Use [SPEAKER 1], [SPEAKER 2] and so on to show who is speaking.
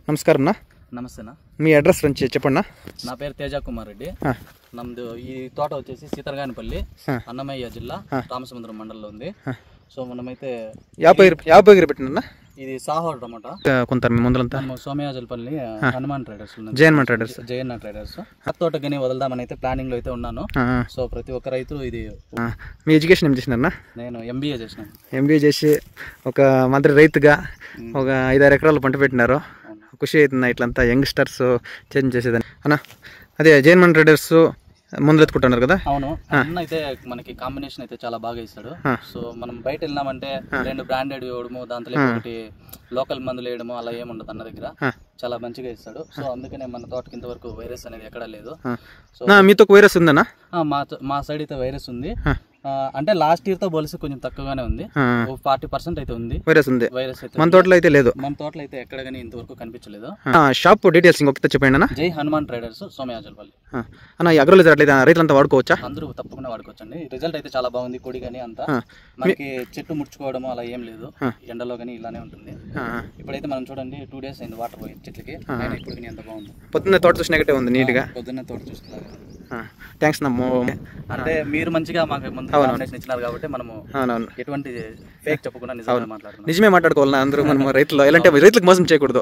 [SPEAKER 1] నమస్కారం అన్న.
[SPEAKER 2] నమస్తే అన్న.
[SPEAKER 1] మీ అడ్రస్ నుంచి చెప్పండి.
[SPEAKER 2] నా పేరు తేజ కుమార్ రెడ్డి. నమ్దు ఈ తోట వచ్చేసి సీతరగానిపల్లి, అన్నమయ్య జిల్లా, రామసముద్రం మండలంలో ఉంది. సో మనమైతే
[SPEAKER 1] యాభై పెట్టిన
[SPEAKER 2] ఇది సాహోర్ టమాటా
[SPEAKER 1] కొంత ముందులంతా
[SPEAKER 2] సోమయాజలపల్లి హనుమాన్ ట్రేడర్స్ జయన్న ట్రేడర్స్ తోట గని వదలదామని అయితే ప్లానింగ్ లో అయితే ఉన్నాను. సో ప్రతి ఒక్క రైతు ఇది.
[SPEAKER 1] మీ ఎడ్యుకేషన్ ఏం చేసినారన్నా?
[SPEAKER 2] నేను ఎంబీఏ చేసినాను.
[SPEAKER 1] ఎంబీఏ చేసి ఒక మాదిరి రైతుగా ఒక 5-6 ఎకరాలు పంట పెట్టినారు. ఖుషి అవుతుంది ఇట్లంతా యంగ్స్టర్స్ చేంజ్ చేసేదని అన్న. అదే జైన్మన్ ట్రేడర్స్ ముందు ఎత్తుకుంటున్నారు కదా?
[SPEAKER 2] అవును. అన్న అయితే మనకి కాంబినేషన్ అయితే చాలా బాగా ఇస్తాడు. సో మనం బయట వెళ్ళినామంటే 2 బ్రాండెడ్ వేయడము, దాంట్లో ఒకటి లోకల్ మందులు వేయడము అలా ఏముండదు. అన్న దగ్గర చాలా మంచిగా ఇస్తాడు. సో అందుకనే మన తోటకి ఇంతవరకు వైరస్ అనేది ఎక్కడా లేదు. సో
[SPEAKER 1] మీతో వైరస్ ఉందన్నా?
[SPEAKER 2] మా సైడ్ అయితే వైరస్ ఉంది. అంటే లాస్ట్ ఇయర్ తో పోలిసి కొంచెం తక్కువగానే ఉంది. 40% అయితే ఉంది వైరస్ అయితే.
[SPEAKER 1] మన తోటలో అయితే లేదు.
[SPEAKER 2] మన తోటలో అయితే ఎక్కడ గానీ ఇంతవరకు కనిపించలేదు.
[SPEAKER 1] షాప్ డీటెయిల్స్ ఇంకొక చెప్పండి అన్న.
[SPEAKER 2] జై హనుమాన్ ట్రేడర్స్, సోమయాజలపల్లి
[SPEAKER 1] అన్న. ఈ అగ్రోలజీ అట్లయితే రైతులంతా వాడుకోవచ్చా?
[SPEAKER 2] అందరూ తప్పకుండా వాడుకోవచ్చండి. రిజల్ట్ అయితే చాలా బాగుంది. కొడి కానీ అంతా మనకి చెట్టు ముడుచుకోవడం అలా ఏం లేదు. ఎండలో కానీ ఇలానే ఉంటుంది. ఇప్పుడైతే మనం చూడండి 2 days అయింది వాటర్ పోయి చెట్లకి. ఇప్పుడు కానీ ఎంత బాగుంది.
[SPEAKER 1] పొద్దున్న తోట చూసినట్టే ఉంది నీట్ గా.
[SPEAKER 2] పొద్దున్న తోట చూస్తున్నారు.
[SPEAKER 1] థ్యాంక్స్ నమ్మో.
[SPEAKER 2] అంటే మీరు మంచిగా మాకు ముందు కాంబినేషన్ ఇచ్చినారు కాబట్టి మనము ఎటువంటి ఫేక్ చెప్పకుండా నిజంగా మాట్లాడుతున్నాం.
[SPEAKER 1] నిజమే మాట్లాడుకోవాలి అందరూ. మనం రైతులు ఎలాంటి రైతులకు మోసం చేయకూడదు.